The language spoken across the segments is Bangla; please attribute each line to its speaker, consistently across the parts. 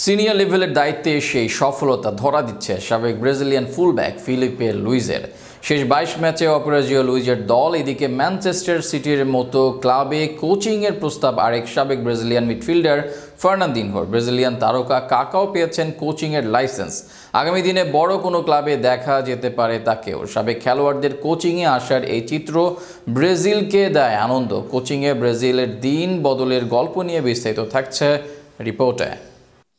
Speaker 1: সিনিয়র লেভেলের দায়িত্বে সেই সফলতা ধরা দিচ্ছে সাবেক ব্রাজিলিয়ান ফুলব্যাক ফিলিপে লুইজের। শেষ ২২ ম্যাচে অপরাজেয় লুইজের দল এদিকে ম্যানচেস্টার সিটির মতো ক্লাবে কোচিংয়ের প্রস্তাব আরেক সাবেক ব্রাজিলিয়ান মিডফিল্ডার ফার্নান্দিনহোর। ব্রাজিলিয়ান তারকা কাকাও পেয়েছেন কোচিংয়ের লাইসেন্স। আগামী দিনে বড় কোনো ক্লাবে দেখা যেতে পারে তাকেও। সাবেক খেলোয়াড়দের কোচিংয়ে আসার এই চিত্র ব্রাজিলকে দেয় আনন্দ। কোচিংয়ে ব্রাজিলের দিন বদলের গল্প নিয়ে বিস্তারিত থাকছে রিপোর্টে।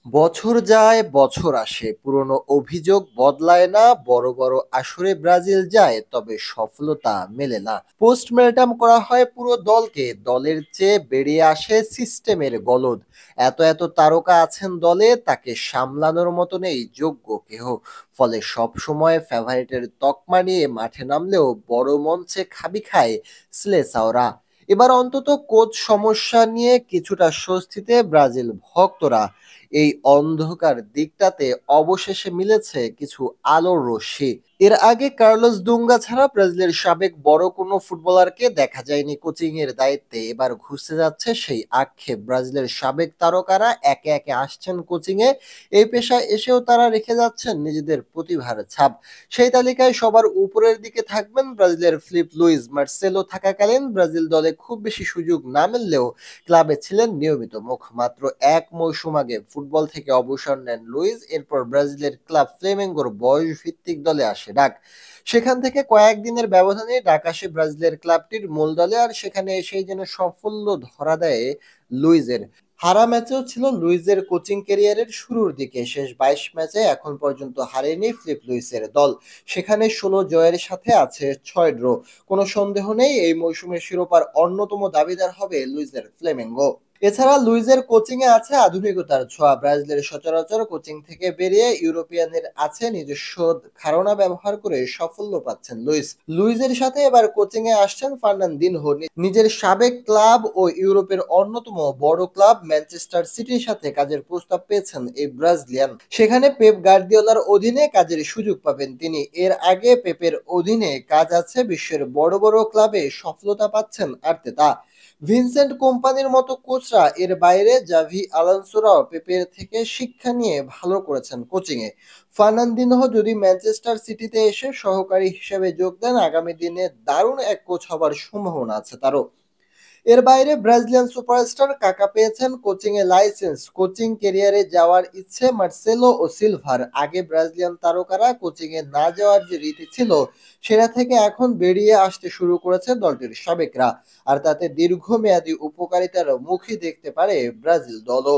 Speaker 2: বছর যায় বছর আসে, পুরনো অভিযোগ বদলায় না, বড় বড় আসরে ব্রাজিল যায় তবে সফলতা মেলে না। পোস্টমর্টম করা হয় পুরো দলকে, দলের চেয়ে বেরিয়ে আসে সিস্টেমের গলদ। এত এত তারকা আছেন দলে, তাকে সামলানোর মতো নেই যোগ্য কেহ। ফলে সব সময় ফেভারিটের তকমা নিয়ে মাঠে নামলেও বড় মঞ্চে খাবি খায় সিলেসাওরা। এবার অন্তত কোচ সমস্যা নিয়ে কিছুটা স্বস্তিতে ব্রাজিল ভক্তরা। এই অন্ধকার দিকটাতে অবশেষে মিলেছে কিছু আলোর রশ্মি। এর আগে কার্লোস দুঙ্গা ছাড়া ব্রাজিলের সাবেক বড় কোনো ফুটবলারকে দেখা যায়নি কোচিং এর দায়িত্বে। এবার ঘুষতে যাচ্ছে সেই আক্ষেপ। ব্রাজিলের সাবেক তারকারা একে একে আসছেন কোচিং এ। এই পেশায় এসেও তারা রেখে যাচ্ছেন নিজেদের প্রতিভার ছাপ। সেই তালিকায় সবার উপরের দিকে থাকবেন ব্রাজিলের ফিলিপ লুইস। মার্সেলো থাকাকালীন ব্রাজিল দলে খুব বেশি সুযোগ না মিললেও ক্লাবে ছিলেন নিয়মিত মুখ। মাত্র এক মৌসুম আগে ফুটবল থেকে অবসর নেন লুইস। এরপর ব্রাজিলের ক্লাব ফ্লেমেঙ্গোর বয়স ভিত্তিক দলে আসে ডাক। সেখান থেকে কয়েকদিনের ব্যবধানে ডাক আসে ব্রাজিলের ক্লাবটির মূল দলে, আর সেখানে এসেই যেন সাফল্য ধরা দেয় লুইজের। হারা ম্যাচেও ছিল লুইজের কোচিং ক্যারিয়ারের শুরুর দিকে। শেষ ২২ ম্যাচে এখন পর্যন্ত হারেনি ফিলিপ লুইসের দল। সেখানে ১৬ জয়ের সাথে আছে ৬ ড্র। কোনো সন্দেহ নেই এই মৌসুমের শিরোপার অন্যতম দাবিদার হবে লুইজের ফ্লেমেঙ্গো। এছাড়া লুইজের কোচিং এ আছে আধুনিকতার ছোঁয়া। ব্রাজিলের সচরাচর কোচিং থেকে বেরিয়ে ইউরোপিয়ানের আছে নিজস্ব ধারণা ব্যবহার করে সাফল্য পাচ্ছেন লুইস। লুইজের সাথে এবার কোচিং এ আসছেন ফার্নান্দিনহো। নিজের সাবেক ক্লাব ও ইউরোপের অন্যতম বড় ক্লাব ম্যানচেস্টার সিটির সাথে কাজের প্রস্তাব পেয়েছেন এই ব্রাজিলিয়ান। সেখানে পেপ গার্দিওলার অধীনে কাজের সুযোগ পাবেন তিনি। এর আগে পেপের অধীনে কাজ আছে বিশ্বের বড় বড় ক্লাবে, সফলতা পাচ্ছেন আর্তেতা। ভিনসেন্ট কোম্পানির মতো কোচরা এর বাইরে জাভি আলোনসোরাও পেপের থেকে শিক্ষা নিয়ে ভালো করেছেন কোচিং এ। ফার্নান্দিনহো যদি ম্যানচেস্টার সিটিতে এসে সহকারী হিসেবে যোগ দেন, আগামী দিনে দারুণ এক কোচ হবার সম্ভাবনা আছে তারও। এর বাইরে ব্রাজিলিয়ান সুপারস্টার কাকা পেয়েছেন কোচিং এ লাইসেন্স। কোচিং ক্যারিয়ারে যাওয়ার ইচ্ছে মার্সেলো ও সিলভার। আগে ব্রাজিলিয়ান তারকারা কোচিং এ না যাওয়ার যে রীতি ছিল, সেটা থেকে এখন বেরিয়ে আসতে শুরু করেছে দলটির সাবেকরা। আর তাতে দীর্ঘমেয়াদী উপকারিতার মুখই দেখতে পারে ব্রাজিল দলও।